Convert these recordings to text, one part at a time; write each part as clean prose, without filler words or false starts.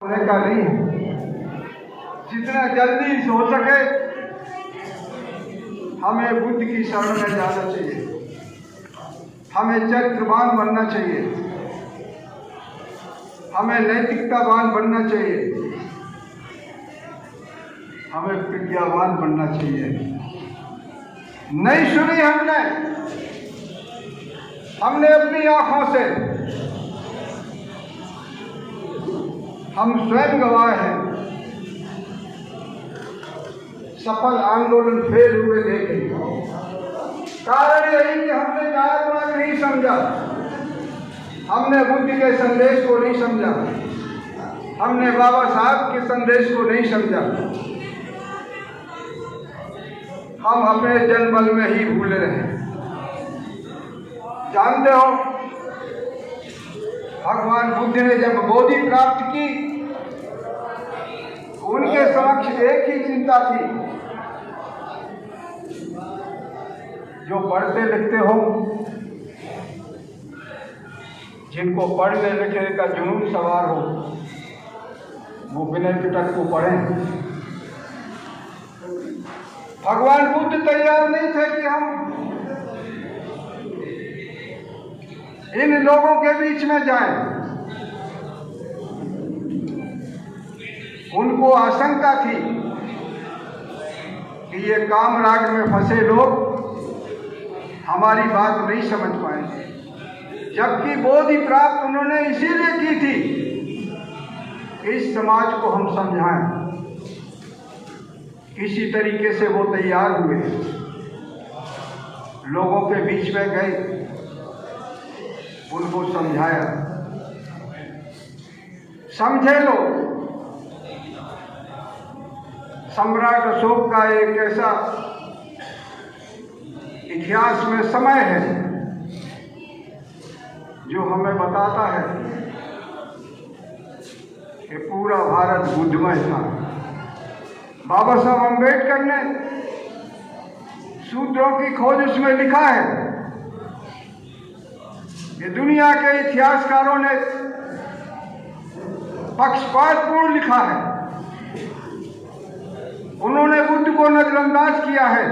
होने का नहीं है। जितना जल्दी हो सके हमें बुद्ध की शरण में जाना चाहिए, हमें चरित्रवान बनना चाहिए, हमें नैतिकतावान बनना चाहिए, हमें प्रज्ञावान बनना चाहिए। नहीं सुनी हमने अपनी आंखों से, हम स्वयं गवाह हैं। सफल आंदोलन फेल हुए देखे, कारण यही कि हमने जातवाद नहीं समझा, हमने बुद्ध के संदेश को नहीं समझा, हमने बाबा साहब के संदेश को नहीं समझा। हम अपने जन्मबल में ही भूले रहे। जानते हो, भगवान बुद्ध ने जब बोधि प्राप्त की, उनके समक्ष एक ही चिंता थी। जो पढ़ते लिखते हो, जिनको पढ़ने लिखने का जुनून सवार हो, वो विनय पिटक को पढ़ें। भगवान बुद्ध तैयार नहीं थे कि हम इन लोगों के बीच में जाएं। उनको आशंका थी कि ये काम राग में फंसे लोग हमारी बात नहीं समझ पाएंगे, जबकि बोधि प्राप्त उन्होंने इसीलिए की थी कि इस समाज को हम समझाएं। किसी तरीके से वो तैयार हुए, लोगों के बीच में गए, उनको समझाया। समझे लोग, सम्राट अशोक का एक ऐसा इतिहास में समय है जो हमें बताता है कि पूरा भारत बुद्धमय था। बाबा साहब अम्बेडकर ने सूत्रों की खोज उसमें लिखा है कि दुनिया के इतिहासकारों ने पक्षपातपूर्ण लिखा है। उन्होंने बुद्ध को नजरअंदाज किया है।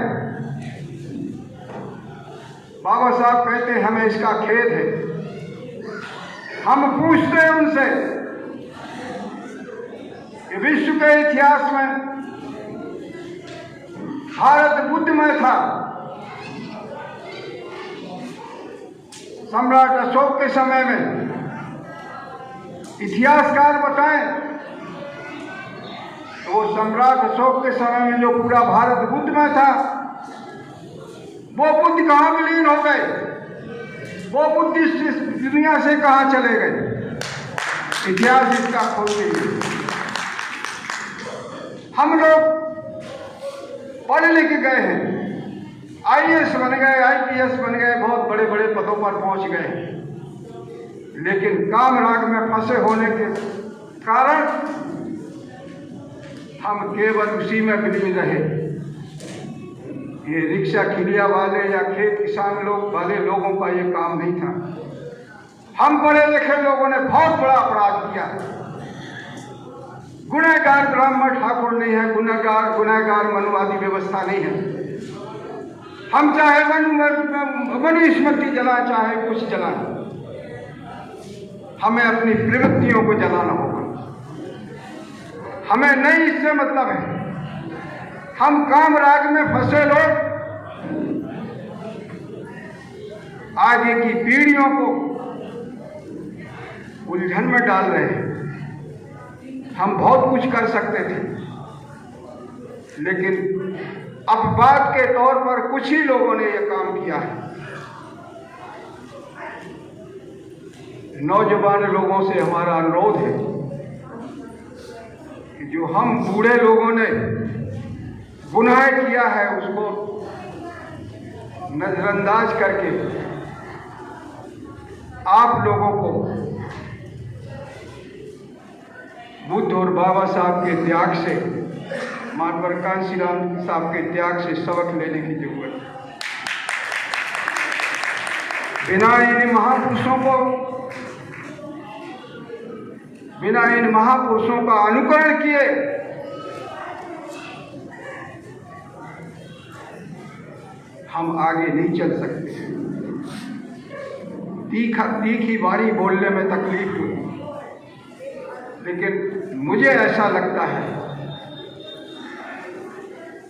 बाबा साहब कहते हैं हमें इसका खेद है। हम पूछते हैं उनसे कि विश्व के इतिहास में भारत बुद्धमय था। सम्राट अशोक के समय में इतिहासकार बताएं तो सम्राट अशोक के समय में जो पूरा भारत बुद्धमय था, वो बुद्ध कहाँ विलीन हो गए? वो बुद्धिस्ट इस दुनिया से कहाँ चले गए? इतिहास इसका खोज लीजिए। हम लोग पढ़ लिख गए हैं, IAS बन गए, IPS बन गए, बहुत बड़े बड़े पदों पर पहुंच गए, लेकिन काम राग में फंसे होने के कारण हम केवल उसी में विलीन रहे। ये रिक्शा खिलिया वाले या खेत किसान लोग वाले लोगों का ये काम नहीं था। हम पढ़े लिखे लोगों ने बहुत बड़ा अपराध किया। गुनहगार ब्राह्मण ठाकुर नहीं है, गुनहगार मनुवादी व्यवस्था नहीं है। हम चाहे मनुस्मृति जलाएं, चाहे कुछ जलाएं, हमें अपनी प्रवृत्तियों को जलाना होगा। हमें नहीं इससे मतलब है। हम काम राग में फंसे लोग आगे की पीढ़ियों को उलझन में डाल रहे हैं। हम बहुत कुछ कर सकते थे, लेकिन अपवाद के तौर पर कुछ ही लोगों ने यह काम किया है। नौजवान लोगों से हमारा अनुरोध है कि जो हम बूढ़े लोगों ने गुनाह किया है उसको नजरअंदाज करके आप लोगों को बुद्ध और बाबा साहब के त्याग से, मानवर कांशीराम साहब के त्याग से सबक लेने की जरूरत है। बिना इन महापुरुषों को, बिना इन महापुरुषों का अनुकरण किए हम आगे नहीं चल सकते। तीखी बारी बोलने में तकलीफ हुई, लेकिन मुझे ऐसा लगता है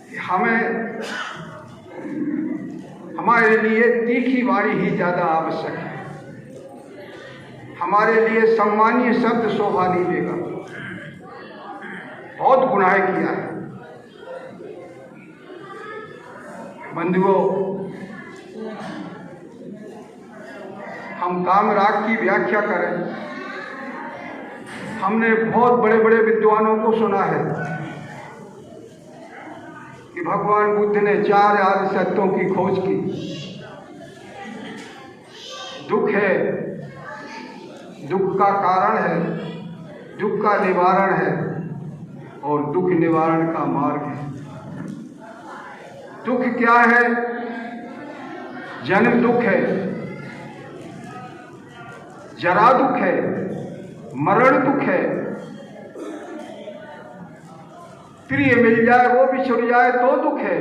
कि हमारे लिए तीखी बारी ही ज़्यादा आवश्यक है। हमारे लिए सम्मानीय शब्द शोभा नहीं देगा। बहुत गुनाह किया है बंधुओं। हम कामराग की व्याख्या करें, हमने बहुत बड़े बड़े विद्वानों को सुना है कि भगवान बुद्ध ने 4 आदि सत्यों की खोज की। दुख है, दुख का कारण है, दुख का निवारण है और दुख निवारण का मार्ग है। दुख क्या है? जन्म दुख है, जरा दुख है, मरण दुख है, प्रिय मिल जाए वो बिछुड़ जाए तो दुख है,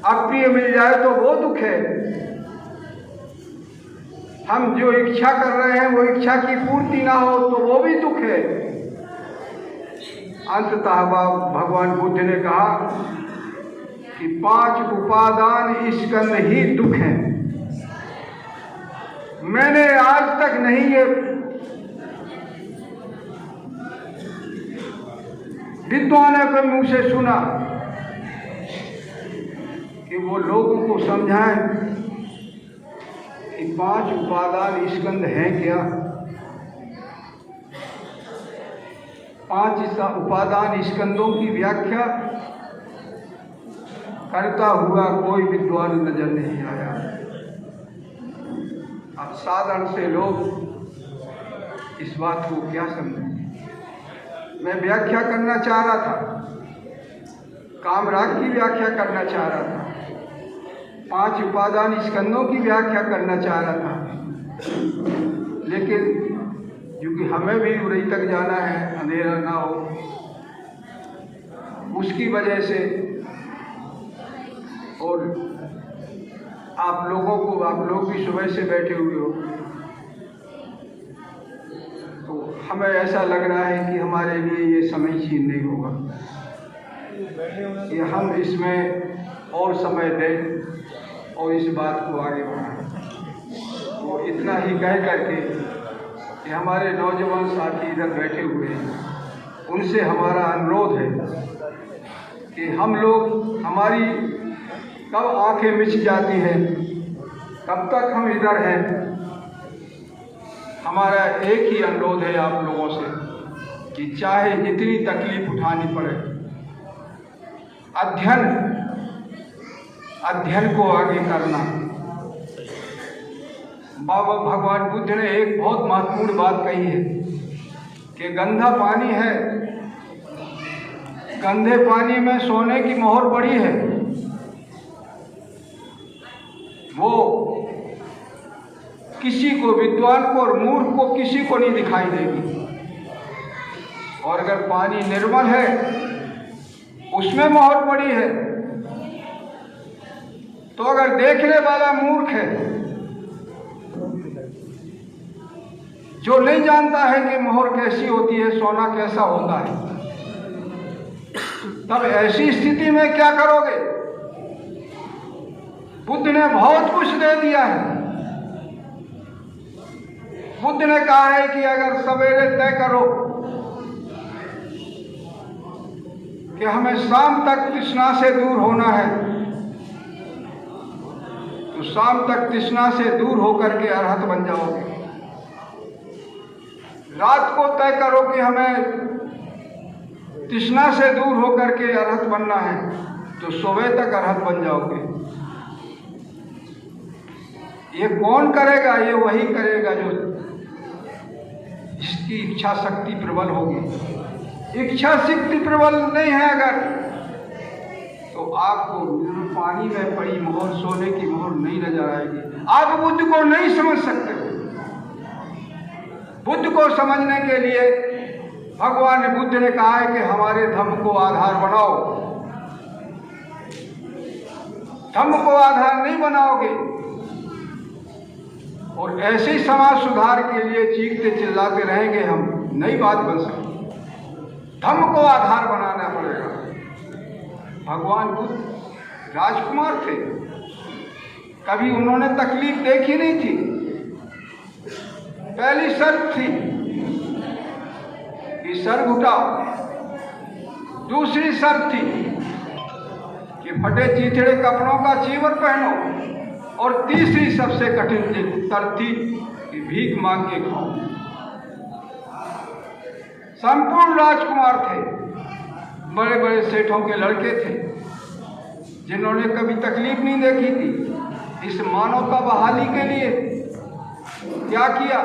अप्रिय मिल जाए तो वो दुख है। हम जो इच्छा कर रहे हैं वो इच्छा की पूर्ति ना हो तो वो भी दुख है। अंततः भगवान बुद्ध ने कहा कि 5 उपादान स्कंध ही दुख हैं। मैंने आज तक नहीं ये विद्वानों के मुंह से सुना कि वो लोगों को समझाएं कि 5 उपादान स्कंध हैं क्या। 5 उपादान स्कंदों की व्याख्या करता हुआ कोई विद्वान नजर नहीं आया। अब साधारण से लोग इस बात को क्या समझें। मैं व्याख्या करना चाह रहा था, कामराग की व्याख्या करना चाह रहा था, 5 उपादान स्कंदों की व्याख्या करना चाह रहा था, लेकिन क्योंकि हमें भी उड़ई तक जाना है, अंधेरा ना हो, उसकी वजह से और आप लोग भी सुबह से बैठे हुए हो तो हमें ऐसा लग रहा है कि हमारे लिए ये समीचीन नहीं होगा कि हम इसमें और समय दें और इस बात को आगे बढ़ाएं। तो इतना ही कह करके कि हमारे नौजवान साथी इधर बैठे हुए हैं, उनसे हमारा अनुरोध है कि हम लोग, हमारी कब आंखें मिच जाती हैं, कब तक हम इधर हैं, हमारा एक ही अनुरोध है आप लोगों से कि चाहे जितनी तकलीफ उठानी पड़े, अध्ययन को आगे करना। बाबा भगवान बुद्ध ने एक बहुत महत्वपूर्ण बात कही है कि गंदा पानी है, गंदे पानी में सोने की मोहर पड़ी है, वो किसी को, विद्वान को और मूर्ख को, किसी को नहीं दिखाई देगी। और अगर पानी निर्मल है, उसमें मोहर पड़ी है, तो अगर देखने वाला मूर्ख है जो नहीं जानता है कि मोहर कैसी होती है, सोना कैसा होता है, तब ऐसी स्थिति में क्या करोगे? बुद्ध ने बहुत कुछ दे दिया है। बुद्ध ने कहा है कि अगर सवेरे तय करो कि हमें शाम तक तृष्णा से दूर होना है, तो शाम तक तृष्णा से दूर होकर के अरहत बन जाओगे। रात को तय करो कि हमें तृष्णा से दूर होकर के अरहत बनना है, तो सुबह तक अरहत बन जाओगे। ये कौन करेगा? ये वही करेगा जो इसकी इच्छा शक्ति प्रबल होगी। इच्छा शक्ति प्रबल नहीं है अगर, तो आपको पानी में पड़ी मोहर, सोने की मोहर नहीं नजर आएगी। आप बुद्ध को नहीं समझ सकते। बुद्ध को समझने के लिए भगवान बुद्ध ने कहा है कि हमारे धम्म को आधार बनाओ। धम्म को आधार नहीं बनाओगे और ऐसे ही समाज सुधार के लिए चीखते चिल्लाते रहेंगे, हम नई बात बन सकती। धम्म को आधार बनाना पड़ेगा। भगवान बुद्ध राजकुमार थे, कभी उन्होंने तकलीफ देखी नहीं थी। पहली शर्त थी कि सर घुटाओ, दूसरी शर्त थी कि फटे चीथड़े कपड़ों का चीवर पहनो, और तीसरी सबसे कठिन शर्त थी कि भीख मांग के खाओ। संपूर्ण राजकुमार थे, बड़े बड़े सेठों के लड़के थे, जिन्होंने कभी तकलीफ नहीं देखी थी। इस मानवता बहाली के लिए क्या किया?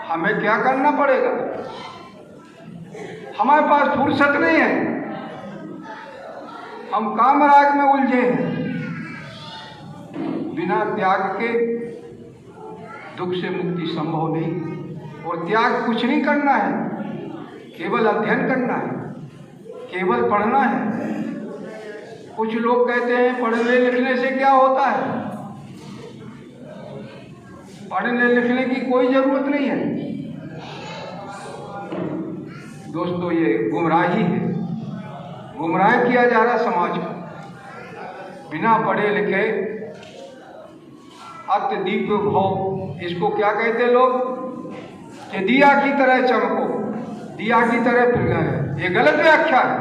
हमें क्या करना पड़ेगा? हमारे पास फुर्सत नहीं है, हम कामराग में उलझे हैं। बिना त्याग के दुख से मुक्ति संभव नहीं। और त्याग कुछ नहीं करना है, केवल अध्ययन करना है, केवल पढ़ना है। कुछ लोग कहते हैं पढ़ने लिखने से क्या होता है? पढ़ने लिखने की कोई जरूरत नहीं है दोस्तों, ये गुमराही है। गुमराह किया जा रहा समाज को। बिना पढ़े लिखे अत्यदीप भाव, इसको क्या कहते हैं लोग? कि दिया की तरह चमको, दिया की तरह पिघले। ये गलत व्याख्या है।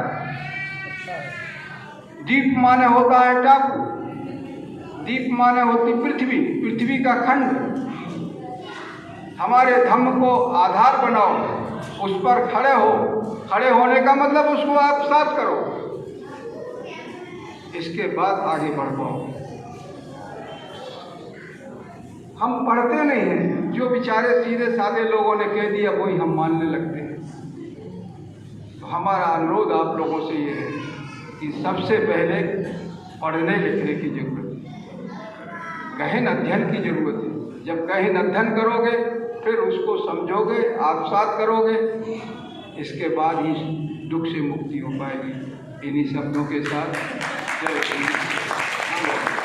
दीप माने होता है टापू, दीप माने होती पृथ्वी, पृथ्वी का खंड। हमारे धम्म को आधार बनाओ, उस पर खड़े हो। खड़े होने का मतलब उसको आप साथ करो, इसके बाद आगे बढ़ पाओ। हम पढ़ते नहीं हैं, जो बेचारे सीधे साधे लोगों ने कह दिया वही हम मानने लगते हैं। तो हमारा अनुरोध आप लोगों से ये है कि सबसे पहले पढ़ने लिखने की जरूरत है, गहन अध्ययन की जरूरत है। जब गहन अध्ययन करोगे फिर उसको समझोगे, आत्मसात करोगे, इसके बाद ही दुख से मुक्ति हो पाएगी। इन्हीं शब्दों के साथ जय श्री राम।